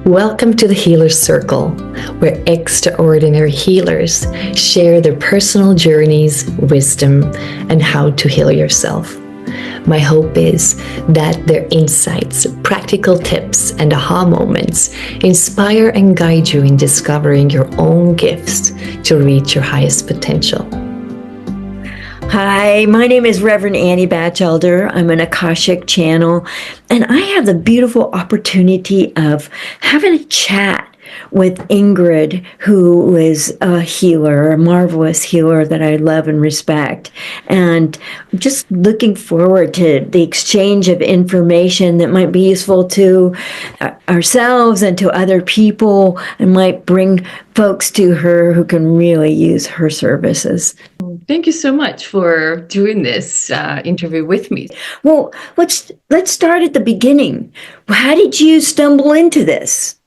Welcome to the Healer's Circle, where extraordinary healers share their personal journeys, wisdom, and how to heal yourself. My hope is that their insights, practical tips, and aha moments inspire and guide you in discovering your own gifts to reach your highest potential. Hi, my name is Reverend Annie Batchelder. I'm an Akashic channel, and I have the beautiful opportunity of having a chat with Ingrid, who is a healer, a marvelous healer that I love and respect. And I'm just looking forward to the exchange of information that might be useful to ourselves and to other people, and might bring folks to her who can really use her services. Thank you so much for doing this interview with me. Well, let's start at the beginning. How did you stumble into this?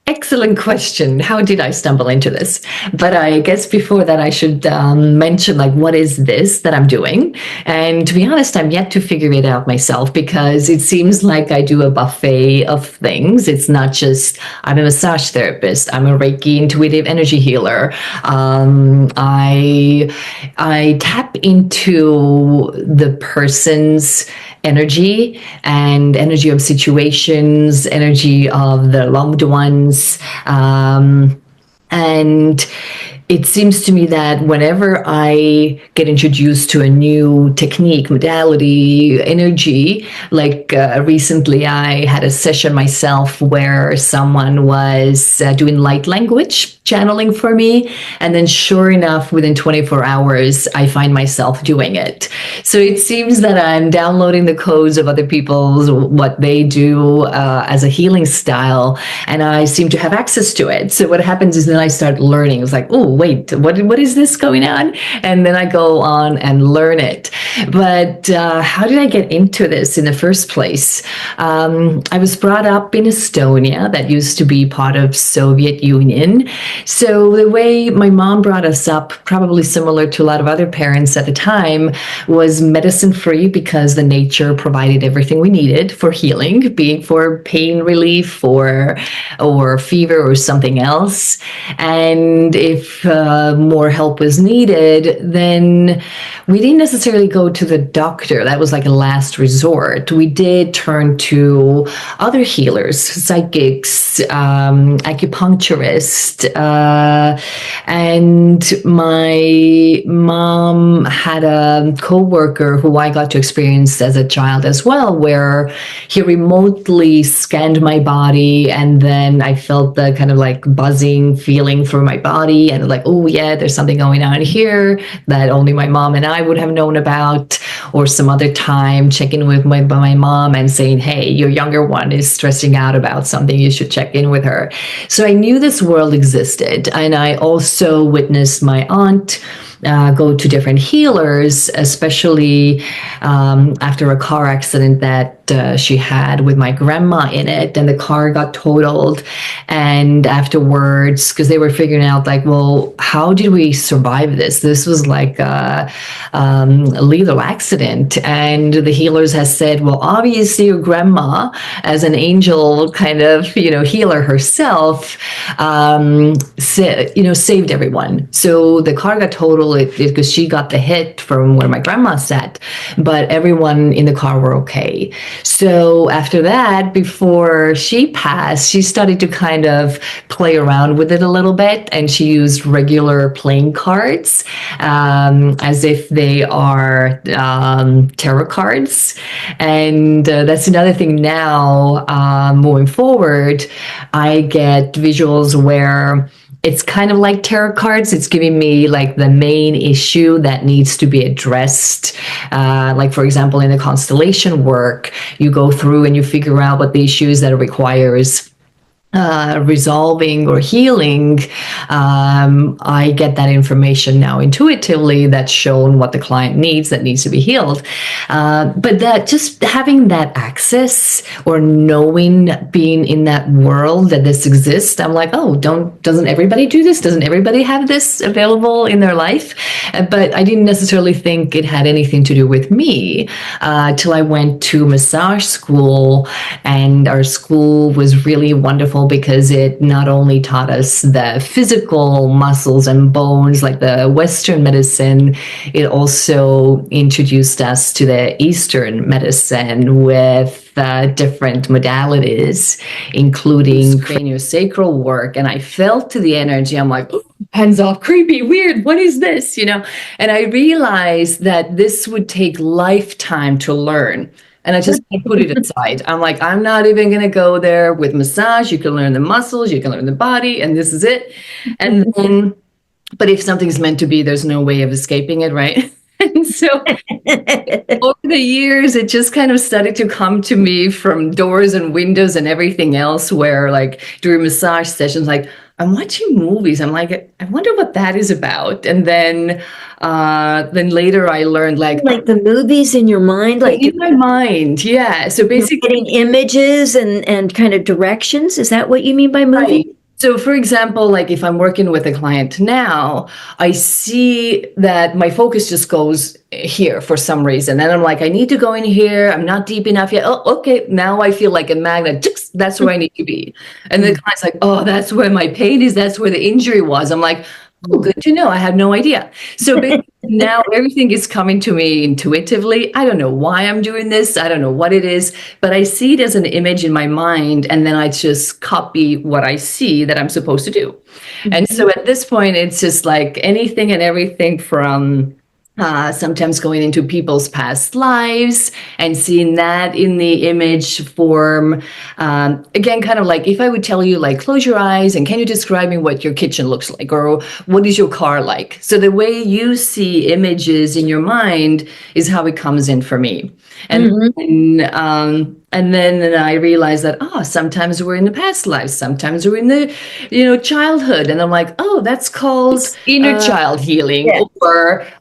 Excellent question. How did I stumble into this? But I guess before that, I should mention, what is this that I'm doing? And to be honest, I'm yet to figure it out myself, because it seems like I do a buffet of things. It's not just, I'm a massage therapist, I'm a Reiki intuitive energy healer. I tap into the person's energy and energy of situations, energy of the loved ones. And it seems to me that whenever I get introduced to a new technique, modality, energy, recently I had a session myself where someone was doing light language channeling for me. And then sure enough, within 24 hours, I find myself doing it. So it seems that I'm downloading the codes of other people's, what they do as a healing style, and I seem to have access to it. So what happens is then I start learning. It's like, oh, wait, what is this going on? And then I go on and learn it. But how did I get into this in the first place? I was brought up in Estonia, that used to be part of Soviet Union. So the way my mom brought us up, probably similar to a lot of other parents at the time, was medicine free, because the nature provided everything we needed for healing, being for pain relief or fever or something else. And if more help was needed, then we didn't necessarily go to the doctor. That was like a last resort. We did turn to other healers, psychics, acupuncturists, and my mom had a co-worker who I got to experience as a child as well, where he remotely scanned my body, and then I felt the kind of buzzing feeling through my body, and oh yeah, there's something going on here that only my mom and I would have known about. Or some other time checking with my mom and saying, hey, your younger one is stressing out about something, you should check in with her. So I knew this world existed, and I also witnessed my aunt go to different healers, especially after a car accident that she had with my grandma in it, and the car got totaled. And afterwards, because they were figuring out well, how did we survive this? This was like a lethal accident. And the healers has said, well, obviously your grandma, as an angel kind of healer herself, saved everyone. So the car got totaled because she got the hit from where my grandma sat, but everyone in the car were okay. So after that, before she passed, she started to kind of play around with it a little bit, and she used regular playing cards as if they are tarot cards. And that's another thing now, moving forward, I get visuals where it's kind of like tarot cards. It's giving me the main issue that needs to be addressed. For example, in the constellation work, you go through and you figure out what the issue is that it requires resolving or healing. I get that information now intuitively, that's shown what the client needs, that needs to be healed. But that just having that access, or knowing, being in that world that this exists, I'm like, oh, doesn't everybody do this? Doesn't everybody have this available in their life? But I didn't necessarily think it had anything to do with me till I went to massage school, and our school was really wonderful phenomenal because it not only taught us the physical muscles and bones like the Western medicine, it also introduced us to the Eastern medicine with different modalities, including craniosacral work. And I felt to the energy, I'm like, hands off, creepy, weird, what is this? And I realized that this would take lifetime to learn. And I just put it aside. I'm like, I'm not even going to go there with massage. You can learn the muscles, you can learn the body, and this is it. And then, but if something's meant to be, there's no way of escaping it, right? And so over the years, it just kind of started to come to me from doors and windows and everything else, where like during massage sessions, like I'm watching movies. I'm like, I wonder what that is about. And then later I learned like the movies in your mind, like in my mind. Yeah. So basically getting images and kind of directions. Is that what you mean by movie? right. So, for example, like if I'm working with a client now, I see that my focus just goes here for some reason. And I'm like, I need to go in here. I'm not deep enough yet. Oh, okay. Now I feel like a magnet. That's where I need to be. And the client's like, oh, that's where my pain is. That's where the injury was. I'm like, oh, good to know. I had no idea. So basically now everything is coming to me intuitively. I don't know why I'm doing this. I don't know what it is, but I see it as an image in my mind. And then I just copy what I see that I'm supposed to do. And so at this point, it's just like anything and everything from sometimes going into people's past lives and seeing that in the image form. Again, kind of like if I would tell you, like, close your eyes and can you describe me what your kitchen looks like, or what is your car like? So the way you see images in your mind is how it comes in for me. And then I realized that, sometimes we're in the past lives, sometimes we're in the, childhood. And I'm like, oh, that's called inner child healing. Yes.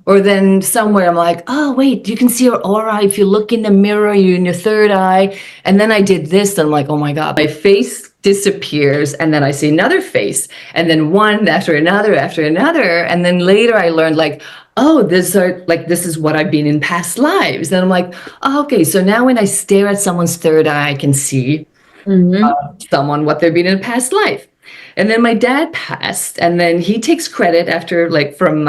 Or then somewhere I'm like, oh, wait, you can see your aura. If you look in the mirror, you're in your third eye. And then I did this. And I'm like, oh my God, my face disappears. And then I see another face. And then one after another, after another. And then later I learned like, oh, this is what I've been in past lives. And I'm like, oh, okay. So now when I stare at someone's third eye, I can see someone, what they've been in a past life. And then my dad passed, and then he takes credit after, like, from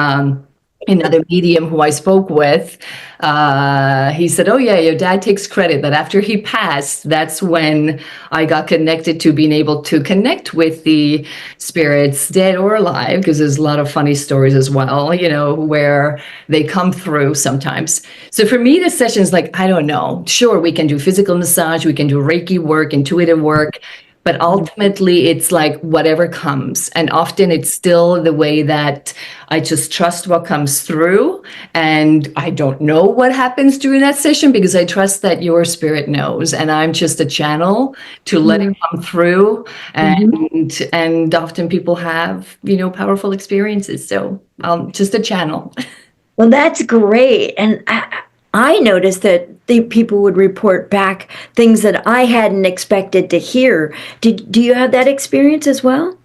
another medium who I spoke with. He said, oh yeah, your dad takes credit that after he passed, that's when I got connected to being able to connect with the spirits, dead or alive, because there's a lot of funny stories as well, where they come through sometimes. So for me, the session's like, I don't know, sure, we can do physical massage, we can do Reiki work, intuitive work, but ultimately, it's like whatever comes. And often it's still the way that I just trust what comes through. And I don't know what happens during that session because I trust that your spirit knows. And I'm just a channel to let it come through. And often people have, powerful experiences. So I'm just a channel. Well, that's great. And I noticed that the people would report back things that I hadn't expected to hear. Do you have that experience as well?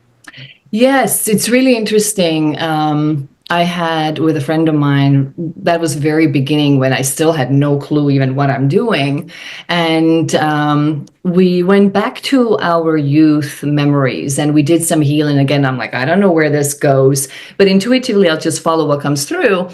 Yes, it's really interesting. I had with a friend of mine, that was very beginning when I still had no clue even what I'm doing. And we went back to our youth memories and we did some healing. Again, I'm like, I don't know where this goes, but intuitively, I'll just follow what comes through.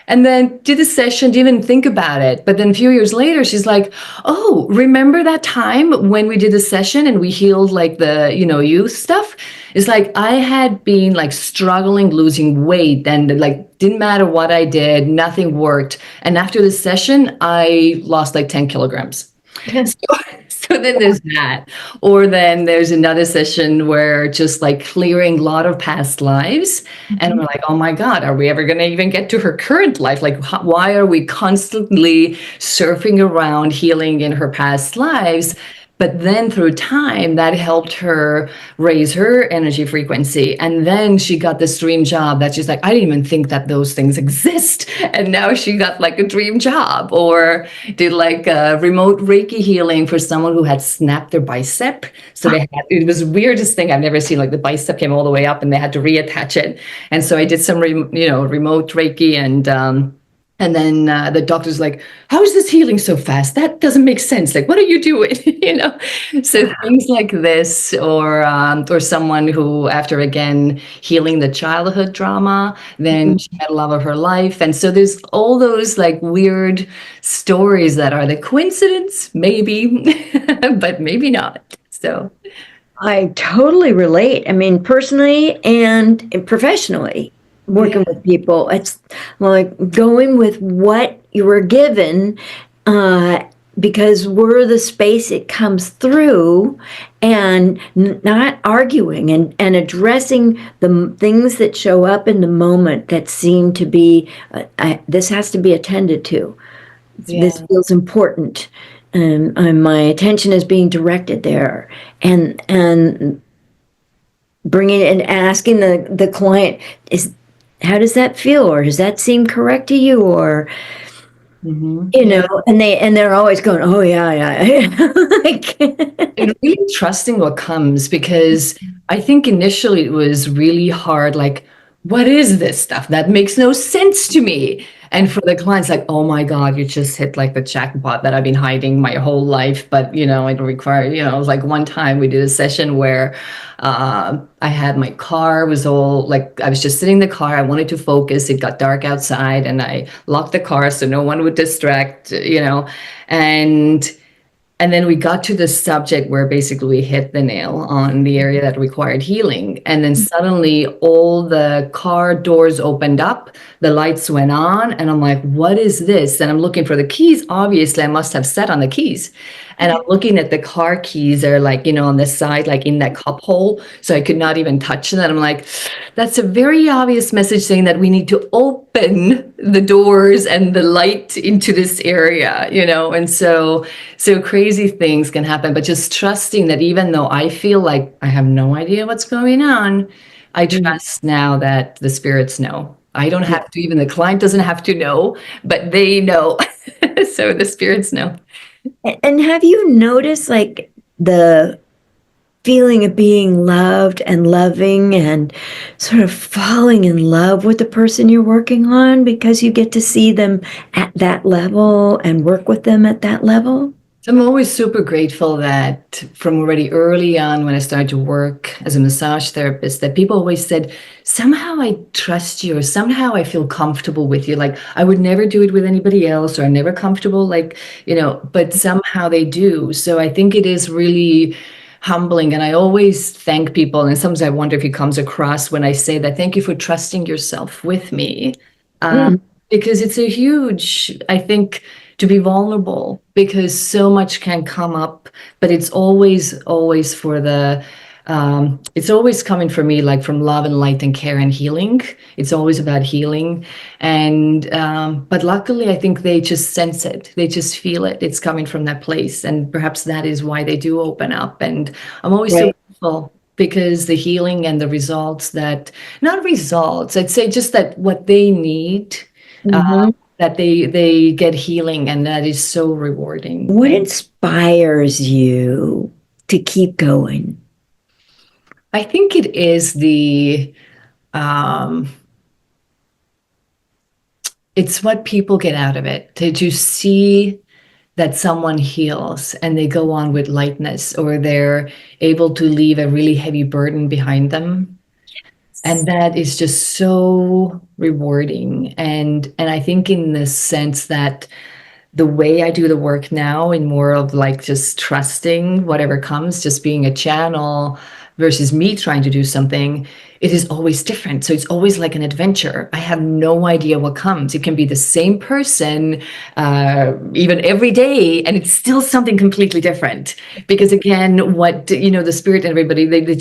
And then did the session, didn't even think about it. But then a few years later, she's like, oh, remember that time when we did a session and we healed like the, youth stuff? It's like I had been like struggling, losing weight, and like didn't matter what I did, nothing worked. And after the session, I lost like 10 kilograms. So then there's that. Or then there's another session where just like clearing a lot of past lives. And we're like, oh my God, are we ever going to even get to her current life? Like, why are we constantly surfing around healing in her past lives? But then through time, that helped her raise her energy frequency. And then she got this dream job that she's like, I didn't even think that those things exist. And now she got like a dream job, or did like a remote Reiki healing for someone who had snapped their bicep. So it was the weirdest thing I've never seen. Like the bicep came all the way up and they had to reattach it. And so I did some, remote Reiki and, And then the doctor's like, how is this healing so fast? That doesn't make sense. Like, what are you doing? So things like this, or someone who, after again healing the childhood trauma, then she met a love of her life. And so there's all those like weird stories that are the coincidence, maybe, but maybe not. So I totally relate. I mean, personally and professionally, working yeah. with people, it's like going with what you were given, uh, because we're the space it comes through, and not arguing, and addressing the things that show up in the moment that seem to be, this has to be attended to. This Yeah. feels important, and my attention is being directed there, and bringing it and asking the client, is how does that feel, or does that seem correct to you, or Yeah. and they're always going, oh yeah, yeah. Like, And really trusting what comes, because I think initially it was really hard. Like, what is this stuff? That makes no sense to me. And for the clients, like, oh my God, you just hit like the jackpot that I've been hiding my whole life. But, it required, it was like one time we did a session where I had my car was all like, I was just sitting in the car. I wanted to focus. It got dark outside and I locked the car so no one would distract. And and then we got to the subject where basically we hit the nail on the area that required healing. And then suddenly all the car doors opened up, the lights went on, and I'm like, what is this? And I'm looking for the keys. Obviously, I must have sat on the keys. And I'm looking at the car keys, they're like, on the side, like in that cup hole. So I could not even touch them. I'm like, that's a very obvious message saying that we need to open the doors and the light into this area. And so crazy things can happen, but just trusting that even though I feel like I have no idea what's going on, I trust now that the spirits know. I don't have to, even the client doesn't have to know, but they know. So the spirits know. and have you noticed like the feeling of being loved and loving and sort of falling in love with the person you're working on because you get to see them at that level and work with them at that level? So I'm always super grateful that from already early on when I started to work as a massage therapist, that people always said, somehow I trust you, or somehow I feel comfortable with you. Like I would never do it with anybody else, or I'm never comfortable, but somehow they do. So I think it is really humbling. And I always thank people. And sometimes I wonder if it comes across when I say that, thank you for trusting yourself with me. Uh, Mm, because it's a huge, I think, to be vulnerable, because so much can come up, but it's always it's always coming for me like from love and light and care and healing. It's always about healing. But luckily, I think they just sense it. They just feel it. It's coming from that place. And perhaps that is why they do open up. And I'm always so right. grateful, because the healing and the results not results, I'd say just that what they need, Mhm. that they get healing, and that is so rewarding. What inspires you to keep going? I think it is um, it's what people get out of it, to see that someone heals and they go on with lightness, or they're able to leave a really heavy burden behind them. And that is just so rewarding. And I think in the sense that the way I do the work now, in more of like just trusting whatever comes, just being a channel versus me trying to do something, it is always different. So it's always like an adventure. I have no idea what comes. It can be the same person, even every day, and it's still something completely different. Because again, the spirit and everybody, they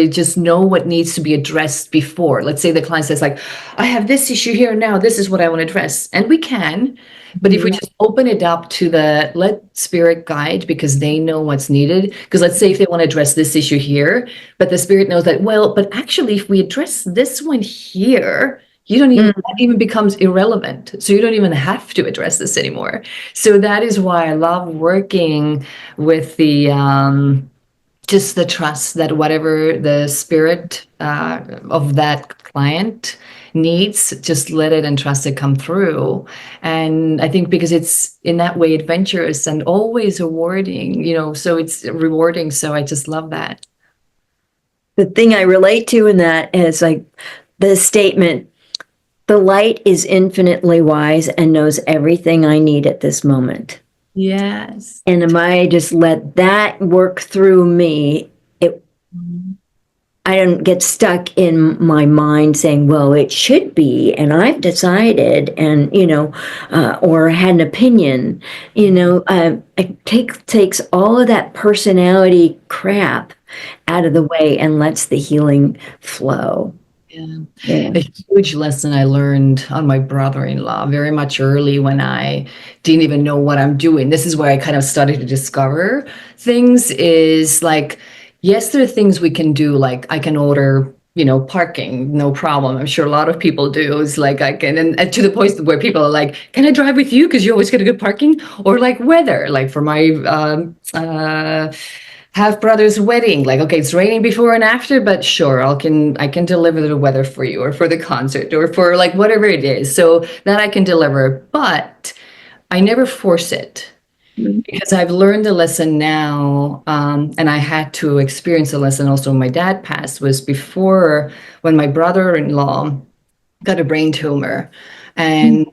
just know what needs to be addressed before. Let's say the client says like, I have this issue here now. This is what I want to address, and we can. But if we just open it up to let spirit guide, because they know what's needed. Because let's say if they want to address this issue here, but the spirit knows that, well, but actually, if we address this one here, that even becomes irrelevant. So you don't even have to address this anymore. So that is why I love working with just the trust that whatever the spirit of that client needs, just let it and trust it come through. And I think because it's in that way adventurous and always rewarding, so it's rewarding. So I just love that. The thing I relate to in that is like the statement, the light is infinitely wise and knows everything I need at this moment. Yes. And if I just let that work through me, it Mhm. I don't get stuck in my mind saying, well, it should be, and I've decided, and, or had an opinion, it takes all of that personality crap out of the way and lets the healing flow. Yeah. Yeah. A huge lesson I learned on my brother-in-law very much early when I didn't even know what I'm doing. This is where I kind of started to discover things is like, yes, there are things we can do. Like I can order, parking, no problem. I'm sure a lot of people do. It's like I can, and to the point where people are like, can I drive with you? Because you always get a good parking. Or like weather, like for my half brother's wedding. Like, okay, it's raining before and after, but sure, I can deliver the weather for you, or for the concert, or for like whatever it is. So that I can deliver, but I never force it because I've learned a lesson now, and I had to experience a lesson also when my dad passed. Was before when my brother-in-law got a brain tumor. And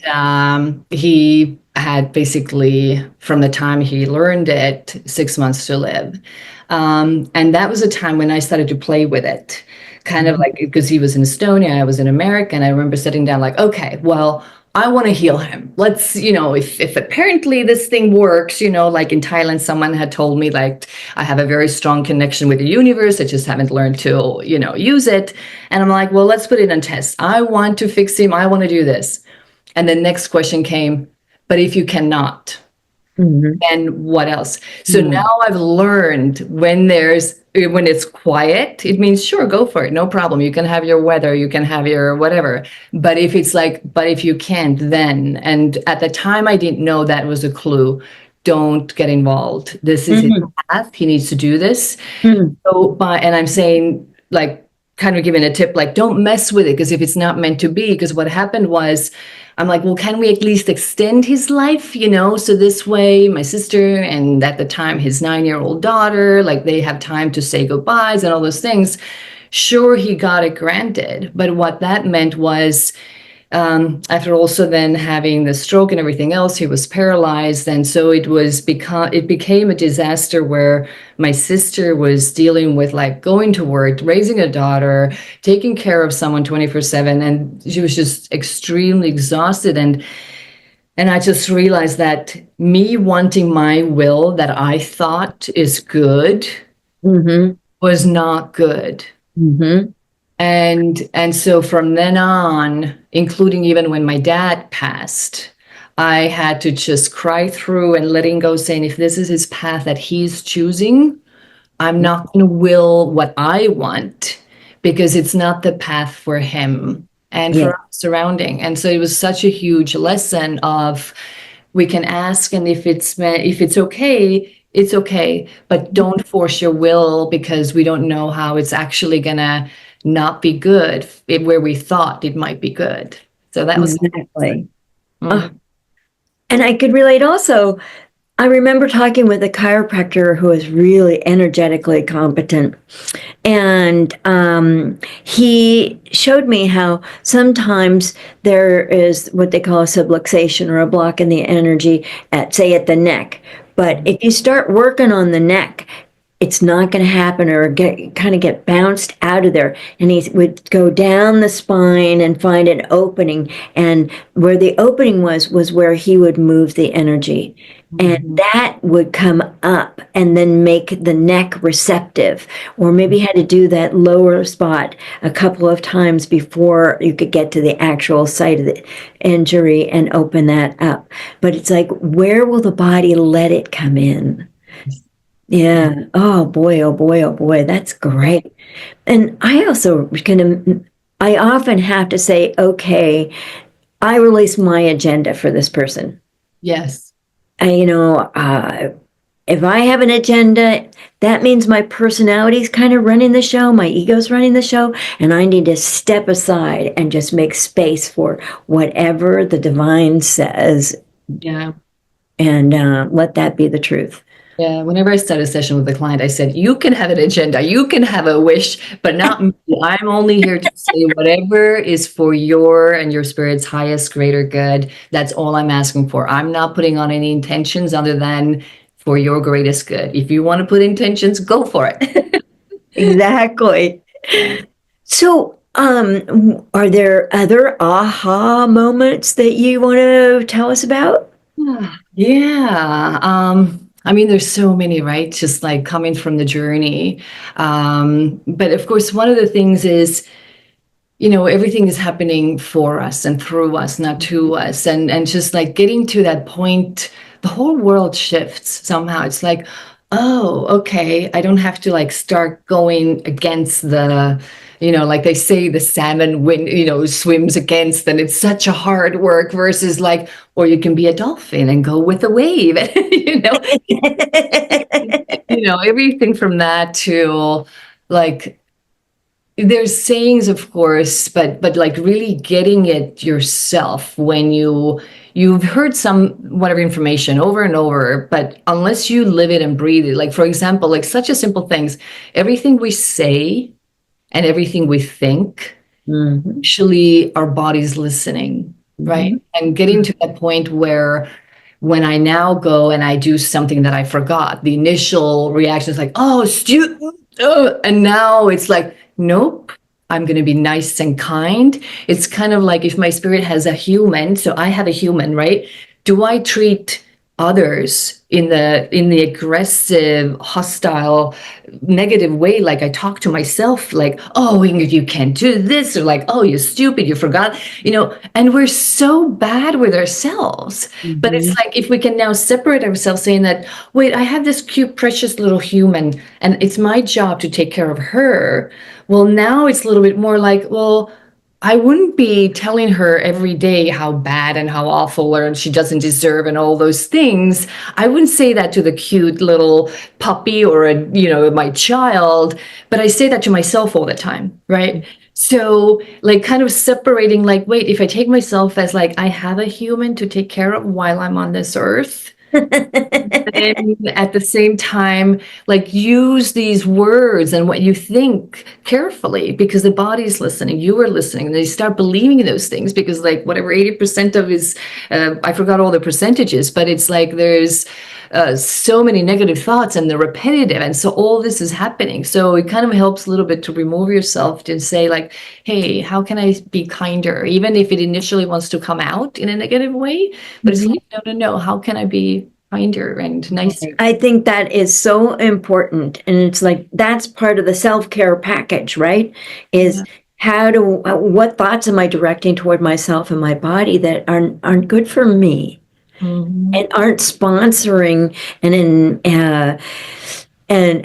he had basically, from the time he learned it, 6 months to live. And that was a time when I started to play with it, kind of like because he was in Estonia, I was in America. And I remember sitting down, like, okay, well, I want to heal him. Let's, if apparently this thing works, like in Thailand, someone had told me, like, I have a very strong connection with the universe. I just haven't learned to, use it. And I'm like, well, let's put it on test. I want to fix him. I want to do this. And the next question came, but if you cannot, Mhm. and what else? So Mhm. now I've learned when it's quiet, it means sure, go for it, no problem. You can have your weather, you can have your whatever. But if it's like, but if you can't, then, and at the time I didn't know that was a clue. Don't get involved. This is his Mhm. path. He needs to do this. Mhm. So, and I'm saying, like, kind of giving a tip, like, don't mess with it, because if it's not meant to be, because what happened was, I'm like, well, can we at least extend his life, So this way, my sister and at the time his 9-year-old daughter, like, they have time to say goodbyes and all those things. Sure, he got it granted, but what that meant was, after also then having the stroke and everything else, he was paralyzed. And so it became a disaster where my sister was dealing with like going to work, raising a daughter, taking care of someone 24/7. And she was just extremely exhausted. And I just realized that me wanting my will that I thought is good Mhm. was not good. Mhm. And so from then on, including even when my dad passed, I had to just cry through and letting go, saying, if this is his path that he's choosing, I'm not going to will what I want, because it's not the path for him and Yeah. for our surrounding. And so it was such a huge lesson of, we can ask, and if it's okay, it's okay, but don't force your will, because we don't know how it's actually gonna not be good where we thought it might be good. So that was. Exactly. Oh, Mhm. and I could relate also. I remember talking with a chiropractor who was really energetically competent. And he showed me how sometimes there is what they call a subluxation, or a block in the energy at, say, at the neck. But if you start working on the neck, it's not going to happen, or get bounced out of there. And he would go down the spine and find an opening, and where the opening was where he would move the energy, and Mhm. that would come up and then make the neck receptive. Or maybe had to do that lower spot a couple of times before you could get to the actual site of the injury and open that up. But it's like, where will the body let it come in? Yeah. Yeah. Oh boy, oh boy, oh boy. That's great. And I also I often have to say, okay, I release my agenda for this person. Yes. I, if I have an agenda, that means my personality's kind of running the show, my ego's running the show, and I need to step aside and just make space for whatever the divine says Yeah. and let that be the truth. Yeah, whenever I start a session with a client, I said, you can have an agenda, you can have a wish, but not me. I'm only here to say whatever is for your and your spirit's highest, greater good. That's all I'm asking for. I'm not putting on any intentions other than for your greatest good. If you want to put intentions, go for it. Exactly. So, are there other aha moments that you want to tell us about? Yeah. I mean, there's so many, right? Just like coming from the journey. But of course, one of the things is, everything is happening for us and through us, not to us. And just like getting to that point, the whole world shifts somehow. It's like, oh, okay, I don't have to like start going against the, like they say the salmon swims against, and it's such a hard work versus like, or you can be a dolphin and go with the wave, everything from that to like, there's sayings, of course, but like really getting it yourself when you've heard some whatever information over and over, but unless you live it and breathe it, like for example, like such a simple things, everything we say and everything we think, actually our body's listening, right? And getting to that point where when I now go and I do something that I forgot, the initial reaction is like, oh, and now it's like, nope, I'm going to be nice and kind. It's kind of like if my spirit has a human, so I have a human, right? Do I treat others in the aggressive, hostile, negative way, like I talk to myself, like, oh, Ingrid, you can't do this, or like, oh, you're stupid, you forgot, and we're so bad with ourselves. But it's like if we can now separate ourselves, saying that, wait, I have this cute, precious little human, and it's my job to take care of her. Well, now it's a little bit more like, well, I wouldn't be telling her every day how bad and how awful or she doesn't deserve and all those things. I wouldn't say that to the cute little puppy or my child, but I say that to myself all the time, right? So like kind of separating, like, wait, if I take myself as like I have a human to take care of while I'm on this earth, and at the same time, like use these words and what you think carefully, because the body's listening, you are listening, and they start believing those things because like whatever 80% of is, I forgot all the percentages, but it's like there's so many negative thoughts and they're repetitive. And so all this is happening. So it kind of helps a little bit to remove yourself to say like, hey, how can I be kinder? Even if it initially wants to come out in a negative way, but it's like, no, how can I be kinder and nicer? I think that is so important. And it's like, that's part of the self-care package, right? Is what thoughts am I directing toward myself and my body that aren't good for me? And aren't sponsoring and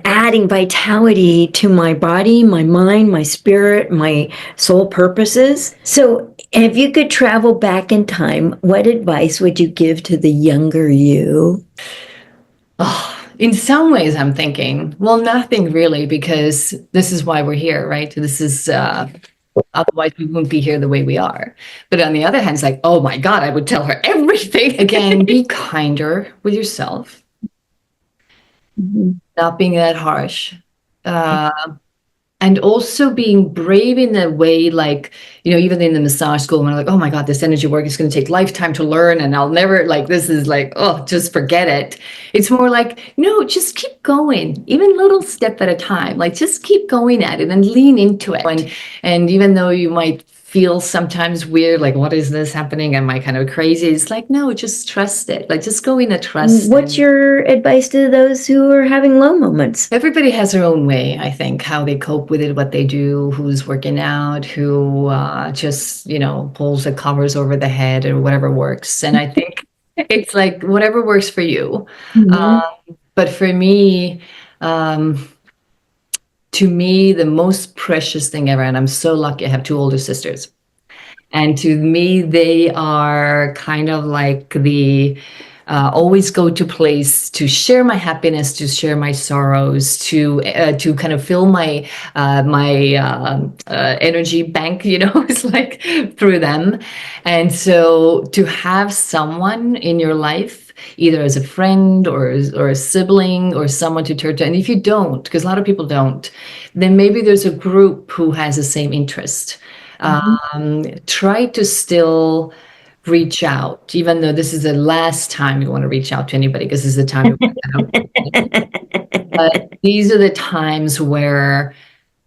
adding vitality to my body, my mind, my spirit, my soul purposes. So if you could travel back in time, what advice would you give to the younger you? Oh, in some ways, I'm thinking, well, nothing really, because this is why we're here, right? This is, otherwise we wouldn't be here the way we are. But on the other hand, it's like, oh my God, I would tell her everything. Again, be kinder with yourself, not being that harsh. And also being brave in a way, like, even in the massage school, when I'm like, oh my God, this energy work is going to take lifetime to learn. And I'll never, like, this is like, oh, just forget it. It's more like, no, just keep going, even little step at a time. Like, just keep going at it and lean into it. And even though you might feel sometimes weird, like, what is this happening? Am I kind of crazy? It's like, no, just trust it. Like, just go in a trust. What's your advice to those who are having low moments? Everybody has their own way, I think, how they cope with it, what they do, who's working out, who just, pulls the covers over the head or whatever works. And I think it's like whatever works for you. But for me, to me, the most precious thing ever, and I'm so lucky, I have two older sisters. And to me, they are kind of like the always go to place to share my happiness, to share my sorrows, to kind of fill my energy bank. It's like through them. And so to have someone in your life, either as a friend or a sibling or someone to turn to, and if you don't, because a lot of people don't, then maybe there's a group who has the same interest. Mhm. Try to still reach out, even though this is the last time you want to reach out to anybody, because this is the time you want to. But these are the times where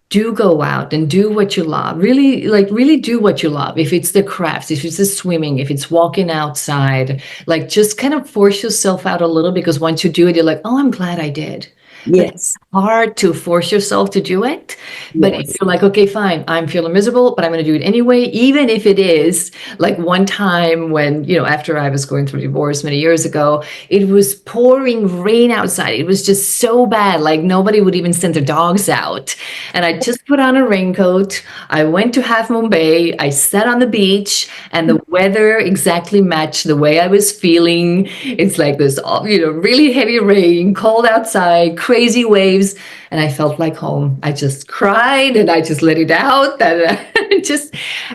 do go out and do what you love. Really, like really do what you love. If it's the crafts, if it's the swimming, if it's walking outside, like just kind of force yourself out a little, because once you do it, you're like, oh, I'm glad I did. But it's Yes. hard to force yourself to do it. But if Yes. you're like, okay, fine, I'm feeling miserable, but I'm going to do it anyway, even if it is like one time when, after I was going through divorce many years ago, it was pouring rain outside. It was just so bad. Like nobody would even send their dogs out. And I just put on a raincoat. I went to Half Moon Bay. I sat on the beach, and the weather exactly matched the way I was feeling. It's like this, really heavy rain, cold outside, crazy waves. And I felt like home. I just cried and I just let it out. And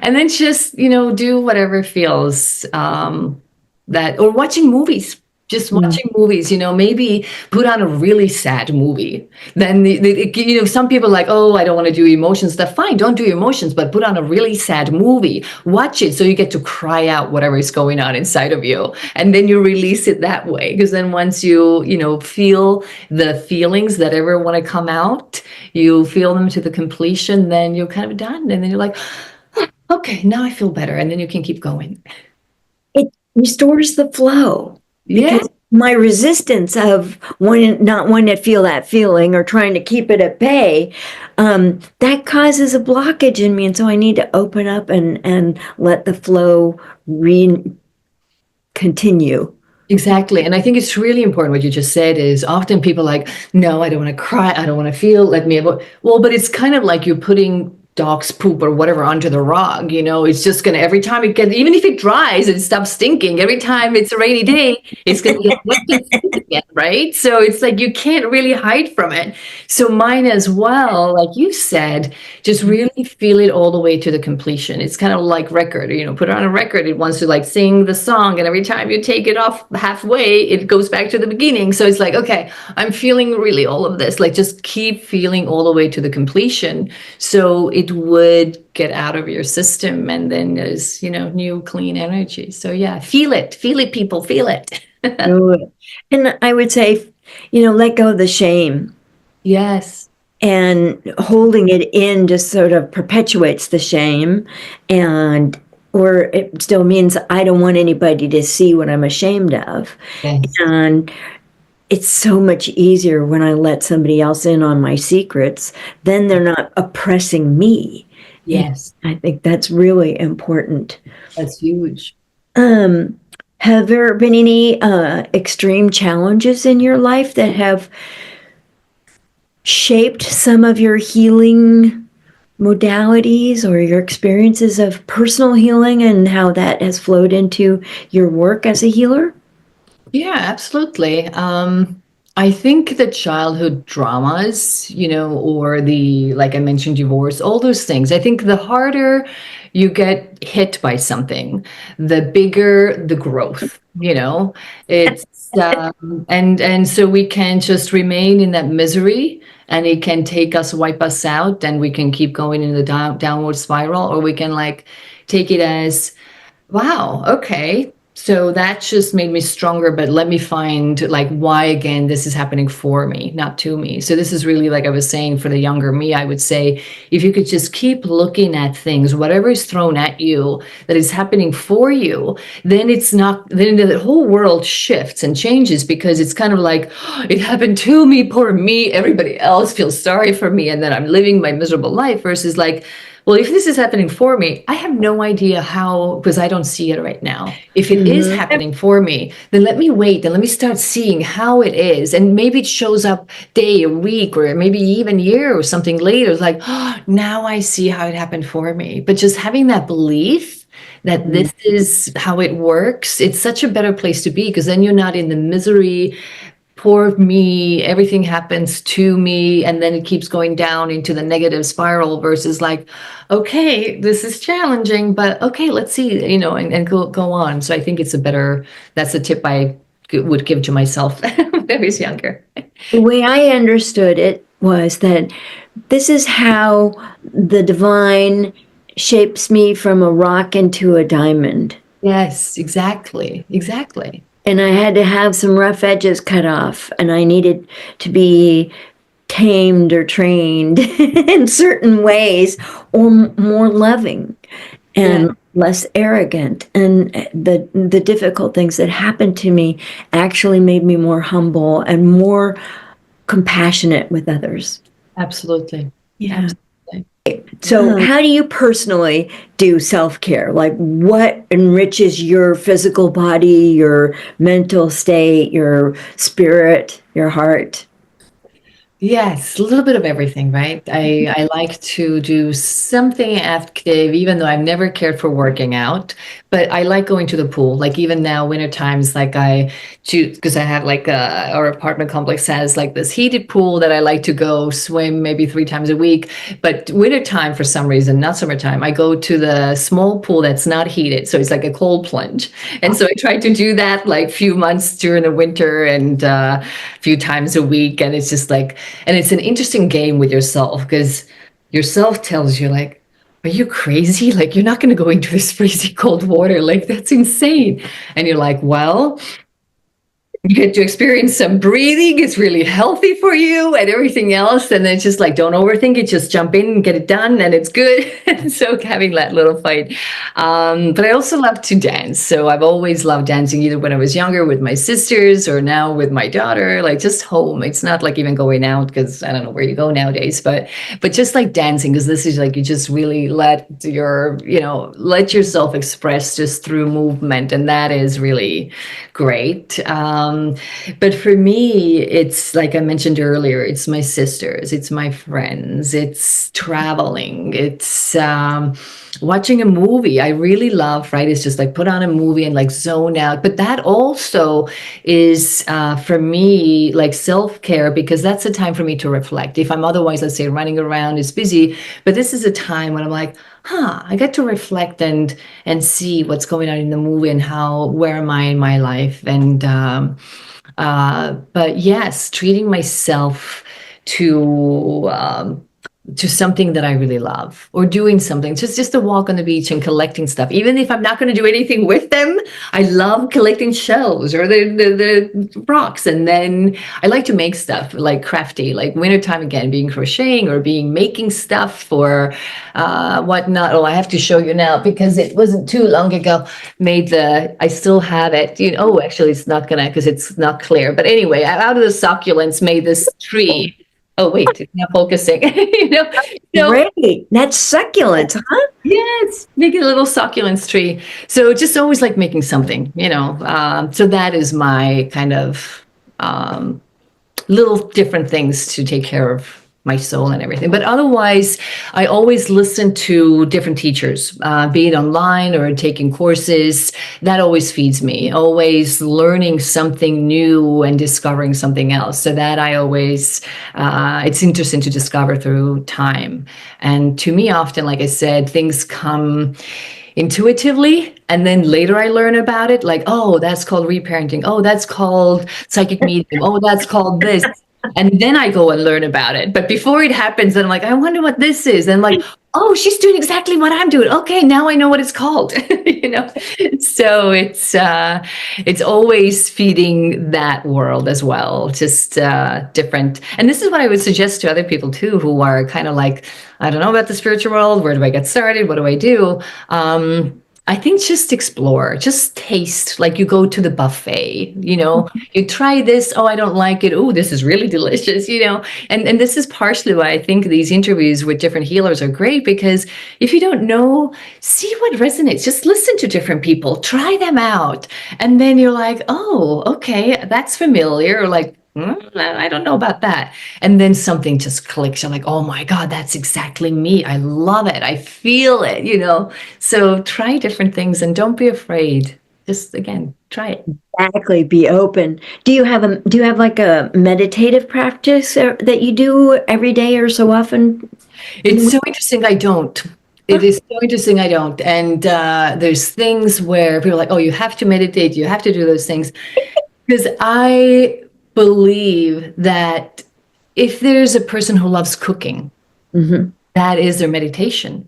and then just do whatever feels that, or watching movies. Just Mm. watching movies, maybe put on a really sad movie. Then, some people are like, oh, I don't want to do emotion stuff. Fine, don't do emotions, but put on a really sad movie. Watch it so you get to cry out whatever is going on inside of you. And then you release it that way. Because then once feel the feelings that ever want to come out, you feel them to the completion, then you're kind of done. And then you're like, okay, now I feel better. And then you can keep going. It restores the flow Yeah. because my resistance of not wanting to feel that feeling or trying to keep it at bay, that causes a blockage in me. And so I need to open up and let the flow continue. Exactly. And I think it's really important what you just said is often people like, no, I don't want to cry. I don't want to feel. Let me, well, but it's kind of like you're putting dog's poop or whatever onto the rug. It's just going to, every time it gets, even if it dries and stops stinking, every time it's a rainy day, it's going to get wet and stink again, right? So it's like you can't really hide from it. So mine as well, like you said, just really feel it all the way to the completion. It's kind of like record, put it on a record. It wants to like sing the song. And every time you take it off halfway, it goes back to the beginning. So it's like, okay, I'm feeling really all of this. Like just keep feeling all the way to the completion. So it would get out of your system. And then there's, new clean energy. So yeah, feel it, people, feel it. Good. And I would say, let go of the shame. Yes. And holding it in just sort of perpetuates the shame, or it still means I don't want anybody to see what I'm ashamed of. Yes. And it's so much easier when I let somebody else in on my secrets. Then they're not oppressing me. Yes. I think that's really important. That's huge. Have there been any extreme challenges in your life that have shaped some of your healing modalities or your experiences of personal healing and how that has flowed into your work as a healer? Yeah, absolutely. I think the childhood dramas, or like I mentioned, divorce, all those things. I think the harder you get hit by something, the bigger the growth, it's, and so we can just remain in that misery and it can wipe us out, and we can keep going in the downward spiral, or we can like take it as, wow, okay. So that just made me stronger, but let me find like why again this is happening for me, not to me. So this is really, like I was saying, for the younger me, I would say if you could just keep looking at things, whatever is thrown at you that is happening for you, then then the whole world shifts and changes, because it's kind of like, oh, it happened to me, poor me, everybody else feels sorry for me, and then I'm living my miserable life, versus like, well, if this is happening for me, I have no idea how, because I don't see it right now. If it is Mm-hmm. happening for me, then let me wait and let me start seeing how it is. And maybe it shows up day, a week, or maybe even year or something later. It's like, oh, now I see how it happened for me. But just having that belief that Mm. this is how it works, it's such a better place to be because then you're not in the misery, poor me, everything happens to me, and then it keeps going down into the negative spiral versus like, okay, this is challenging, but okay, let's see, and go on. So I think it's a better, that's a tip I would give to myself when I was younger. The way I understood it was that this is how the divine shapes me from a rock into a diamond. Yes, exactly, exactly. And I had to have some rough edges cut off, and I needed to be tamed or trained in certain ways, or more loving Yeah, and less arrogant. And the difficult things that happened to me actually made me more humble and more compassionate with others. absolutely. Yeah. Absolutely. So, how do you personally do self care? Like, what enriches your physical body, your mental state, your spirit, your heart? Yes, a little bit of everything, right? I like to do something active, even though I've never cared for working out. But I like going to the pool. Like even now, winter times, like I choose because I have like our apartment complex has like this heated pool that I like to go swim maybe 3 times a week. But winter time, for some reason, not summertime, I go to the small pool that's not heated, so it's like a cold plunge. And so I try to do that like few months during the winter and a few times a week, and it's just like and it's an interesting game with yourself because yourself tells you like, are you crazy? Like you're not going to go into this freezing cold water. Like that's insane. And you're like, well, you get to experience some breathing. It's really healthy for you and everything else. And then it's just like, don't overthink it. Just jump in and get it done, and it's good. So having that little fight. But I also love to dance. So I've always loved dancing, either when I was younger with my sisters or now with my daughter, like just home. It's not like even going out because I don't know where you go nowadays, but just like dancing, because this is like you just really let yourself express just through movement. And that is really great. But for me, it's like I mentioned earlier, it's my sisters, it's my friends, it's traveling, it's watching a movie. I really love, right? It's just like put on a movie and like zone out. But that also is for me like self care because that's a time for me to reflect. If I'm otherwise, let's say, running around, it's busy, but this is a time when I'm like, I get to reflect and see what's going on in the movie and where am I in my life. And but yes, treating myself to something that I really love, or doing something, just a walk on the beach and collecting stuff. Even if I'm not going to do anything with them, I love collecting shells or the rocks. And then I like to make stuff like crafty, like wintertime again, being crocheting or being making stuff or whatnot. Oh, I have to show you now because it wasn't too long ago. I still have it. Actually, it's not gonna because it's not clear. But anyway, out of the succulents, made this tree. Oh, wait, it's not focusing. So Great. That's succulent, huh? yes, making a little succulents tree. So just always like making something. So that is my kind of little different things to take care of my soul and everything. But otherwise, I always listen to different teachers, be it online or taking courses. That always feeds me, always learning something new and discovering something else. So that I always, it's interesting to discover through time. And to me, often, like I said, things come intuitively, and then later I learn about it, like, oh, that's called reparenting, oh, that's called psychic medium, oh, that's called this, and then I go and learn about it. But before it happens, then I'm like, I wonder what this is, and I'm like, oh, she's doing exactly what I'm doing, okay, now I know what it's called. So it's always feeding that world as well, just different. And this is what I would suggest to other people too, who are kind of like, I don't know about the spiritual world, where do I get started, what do I do? I think just explore, just taste, like you go to the buffet, you try this, oh, I don't like it, oh, this is really delicious, and this is partially why I think these interviews with different healers are great, because if you don't know, see what resonates, just listen to different people, try them out, and then you're like, oh, okay, that's familiar, or like, I don't know about that. And then something just clicks. You're like, oh my God, that's exactly me. I love it. I feel it, you know? So try different things and don't be afraid. Just again, try it. Exactly. Be open. Do you have like a meditative practice that you do every day or so often? It's so interesting. I don't. It is so interesting. I don't. And there's things where people are like, oh, you have to meditate. You have to do those things. Because I believe that if there's a person who loves cooking, Hmm. that is their meditation.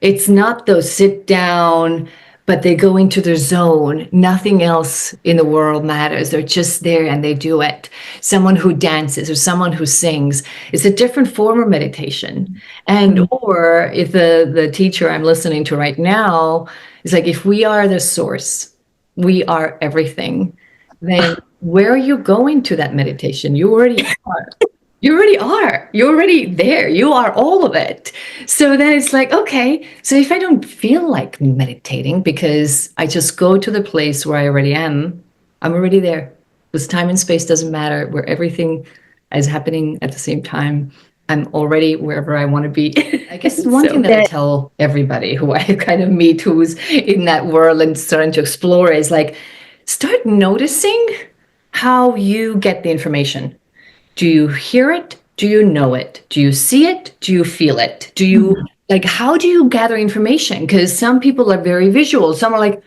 It's not those sit down, but they go into their zone. Nothing else in the world matters. They're just there and they do it. Someone who dances or someone who sings is a different form of meditation. And or if the teacher I'm listening to right now is like, if we are the source, we are everything, then where are you going to that meditation? You already are. You already are. You're already there. You are all of it. So then it's like, okay, so if I don't feel like meditating because I just go to the place where I already am, I'm already there. Because time and space doesn't matter, where everything is happening at the same time. I'm already wherever I want to be. I guess one thing So that I that tell everybody who I kind of meet who's in that world and starting to explore is like, start noticing how you get the information. Do you hear it? Do you know it? Do you see it? Do you feel it? Do you like, how do you gather information? Because some people are very visual. Some are like,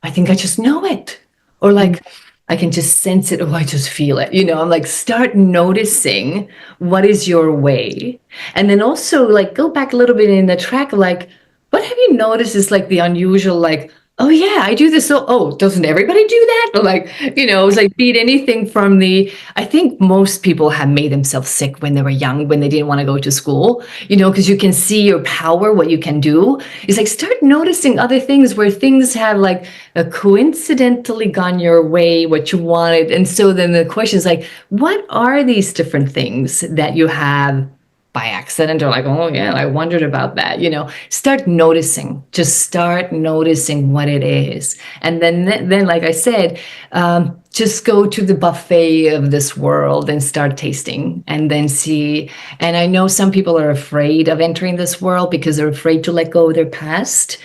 I think I just know it. Or like, I can just sense it. Oh, I just feel it. You know, I'm like, start noticing what is your way. And then also like go back a little bit in the track of like, what have you noticed is like the unusual, like, oh yeah, I do this. So, oh, doesn't everybody do that? Or like, you know, it was like beat anything from the, I think most people have made themselves sick when they were young, when they didn't want to go to school, you know, because you can see your power, what you can do. It's like, start noticing other things where things have like coincidentally gone your way, what you wanted. And so then the question is like, what are these different things that you have by accident or like, oh yeah, I wondered about that, you know? Start noticing, just start noticing what it is. And then like I said, just go to the buffet of this world and start tasting and then see. And I know some people are afraid of entering this world because they're afraid to let go of their past.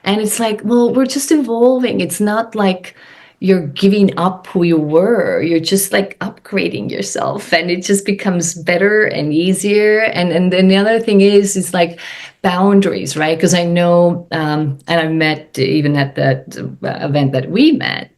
And it's like, well, we're just evolving. It's not like you're giving up who you were. You're just like upgrading yourself, and it just becomes better and easier. And then the other thing is, it's like boundaries, right? Because I know, and I met even at that event that we met,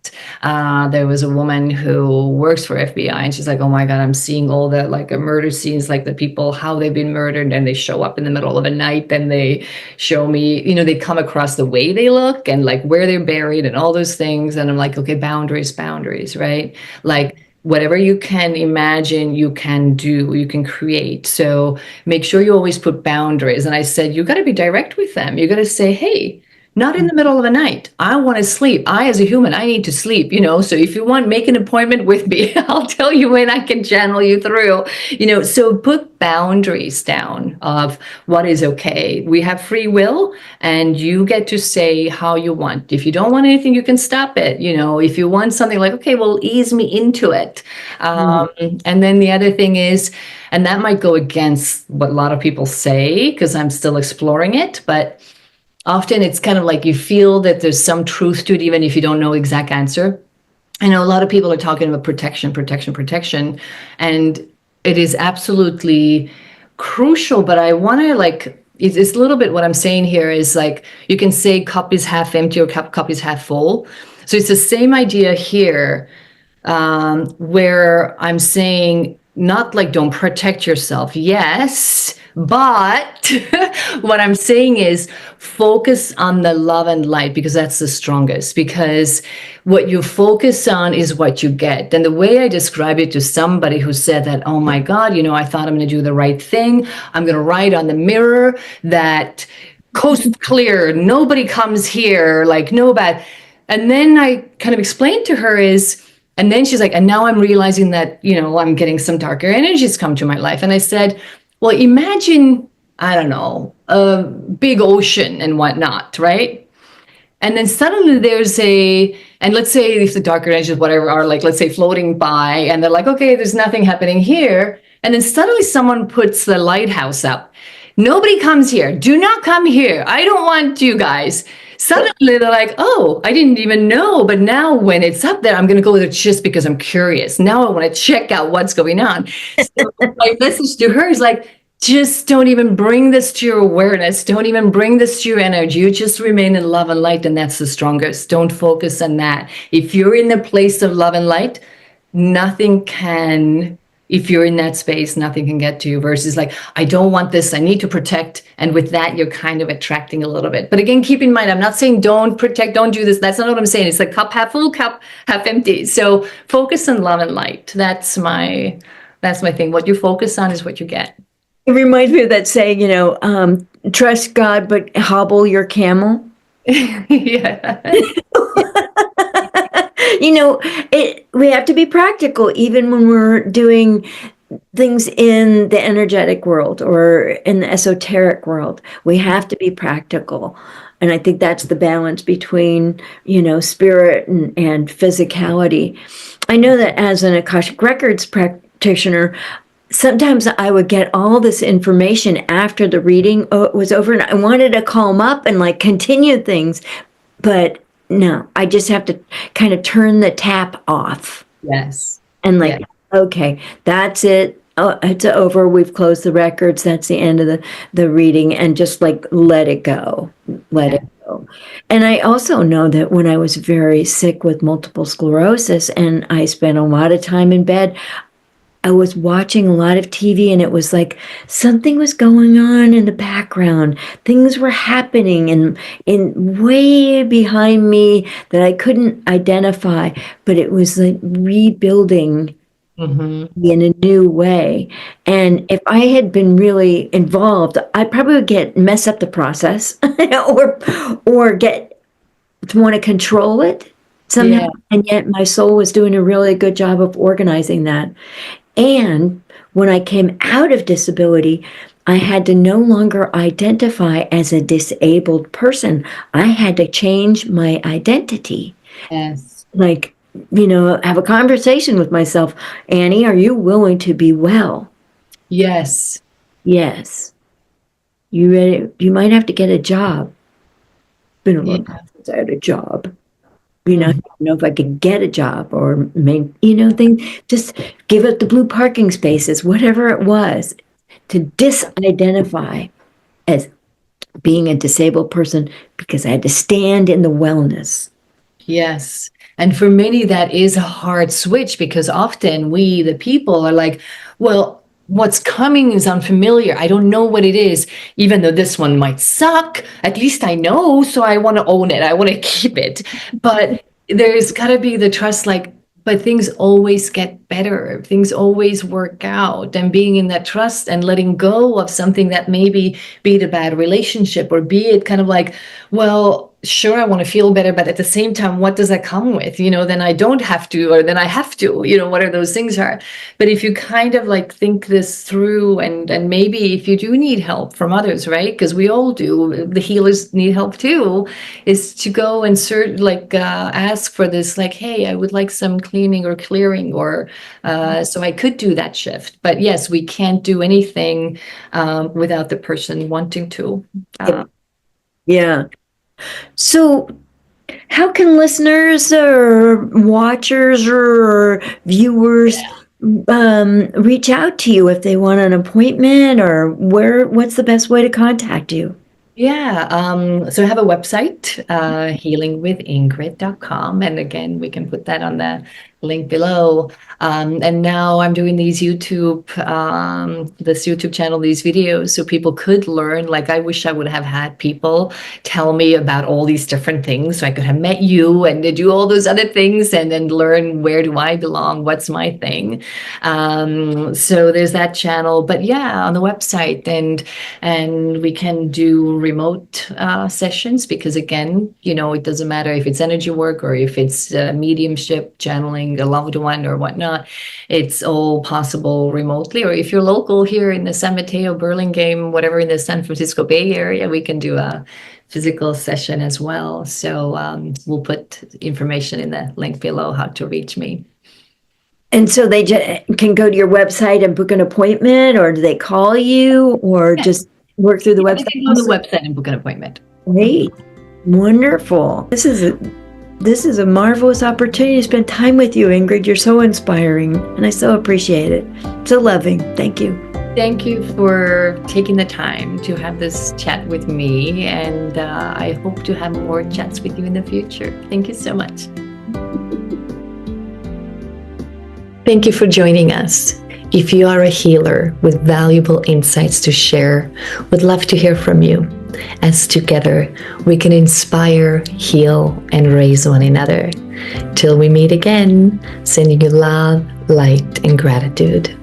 there was a woman who works for FBI, and she's like, "Oh my God, I'm seeing all the like murder scenes, like the people how they've been murdered, and they show up in the middle of the night, and they show me, you know, they come across the way they look and like where they're buried and all those things." And I'm like, okay, boundaries, boundaries, right? Like whatever you can imagine, you can do, you can create. So make sure you always put boundaries. And I said, you got to be direct with them. You got to say, hey, not in the middle of the night. I want to sleep. I, as a human, I need to sleep, you know. So if you want, make an appointment with me. I'll tell you when I can channel you through, you know. So put boundaries down of what is okay. We have free will, and you get to say how you want. If you don't want anything, you can stop it. You know, if you want something like, okay, well, ease me into it. Mhm. And then the other thing is, and that might go against what a lot of people say because I'm still exploring it, but often it's kind of like you feel that there's some truth to it, even if you don't know exact answer. I know a lot of people are talking about protection, protection, protection, and it is absolutely crucial. But I want to like, it's a little bit what I'm saying here is like, you can say cup is half empty or cup is half full. So it's the same idea here, where I'm saying not like don't protect yourself. Yes, but what I'm saying is focus on the love and light because that's the strongest. Because what you focus on is what you get. And the way I describe it to somebody who said that, oh my God, you know, I thought I'm going to do the right thing. I'm going to write on the mirror that coast clear, nobody comes here, like no bad. And then I kind of explained to her is, and then she's like, and now I'm realizing that, you know, I'm getting some darker energies come to my life. And I said, well, imagine, I don't know, a big ocean and whatnot, right? And then suddenly there's a And let's say if the darker energies, whatever, are like, let's say floating by, and they're like, okay, there's nothing happening here. And then suddenly someone puts the lighthouse up. Nobody comes here. Do not come here. I don't want you guys. Suddenly they're like, oh, I didn't even know. But now when it's up there, I'm going to go there just because I'm curious. Now I want to check out what's going on. So my message to her is like, just don't even bring this to your awareness. Don't even bring this to your energy. You just remain in love and light, and that's the strongest. Don't focus on that. If you're in the place of love and light, nothing can, if you're in that space, nothing can get to you. Versus like, I don't want this, I need to protect. And with that, you're kind of attracting a little bit. But again, keep in mind, I'm not saying don't protect, don't do this. That's not what I'm saying. It's like cup half full, cup half empty. So focus on love and light. That's my thing. What you focus on is what you get. It reminds me of that saying, trust God, but hobble your camel. Yeah. We have to be practical, even when we're doing things in the energetic world or in the esoteric world. We have to be practical. And I think that's the balance between, spirit and physicality. I know that as an Akashic Records practitioner, sometimes I would get all this information after the reading was over, and I wanted to calm up and like continue things. But no, I just have to kind of turn the tap off. Yes. And like, okay, that's it. Oh, it's over. We've closed the records. That's the end of the reading, and just like let it go. Let it go. And I also know that when I was very sick with multiple sclerosis and I spent a lot of time in bed, I was watching a lot of TV, and it was like something was going on in the background. Things were happening in way behind me that I couldn't identify, but it was like rebuilding in a new way. And if I had been really involved, I probably would mess up the process or get to want to control it somehow. Yeah. And yet my soul was doing a really good job of organizing that. And when I came out of disability, I had to no longer identify as a disabled person. I had to change my identity. Yes. Like, have a conversation with myself. Annie, are you willing to be well? Yes. Yes. You ready? You might have to get a job. Been a long time since I had a job. I don't know if I could get a job or make, things, just give up the blue parking spaces, whatever it was, to disidentify as being a disabled person because I had to stand in the wellness. Yes. And for many, that is a hard switch because often we, the people, are like, well, what's coming is unfamiliar. I don't know what it is, even though this one might suck. At least I know, so I want to own it. I want to keep it. But there's got to be the trust, like, but things always get better. Things always work out. And being in that trust and letting go of something that maybe be it a bad relationship or be it kind of like, well, sure, I want to feel better, but at the same time, what does that come with? Then I don't have to, or then I have to, whatever those things are. But if you kind of like think this through and maybe if you do need help from others, right? Because we all do, the healers need help too, is to go and ask for this, like, hey, I would like some cleaning or clearing, or so I could do that shift. But yes, we can't do anything without the person wanting to. Yeah. So how can listeners or watchers or viewers reach out to you if they want an appointment, or what's the best way to contact you? Yeah, so I have a website, healingwithingrid.com. And again, we can put that on the link below. And now I'm doing this YouTube channel, these videos, so people could learn. Like, I wish I would have had people tell me about all these different things, so I could have met you and do all those other things and then learn, where do I belong? What's my thing? So there's that channel, but yeah, on the website, and we can do remote sessions because again, it doesn't matter if it's energy work or if it's mediumship, channeling, visiting a loved one or whatnot, it's all possible remotely. Or if you're local here in the San Mateo, Burlingame, whatever, in the San Francisco Bay Area, we can do a physical session as well. So we'll put information in the link below how to reach me. And so they can go to your website and book an appointment, or do they call you, or just work through the website? They can go to the website and book an appointment. Great. Wonderful. This is a marvelous opportunity to spend time with you, Ingrid. You're so inspiring, and I so appreciate it. So loving. Thank you. Thank you for taking the time to have this chat with me, and I hope to have more chats with you in the future. Thank you so much. Thank you for joining us. If you are a healer with valuable insights to share, we'd love to hear from you, as together we can inspire, heal, and raise one another. Till we meet again, sending you love, light, and gratitude.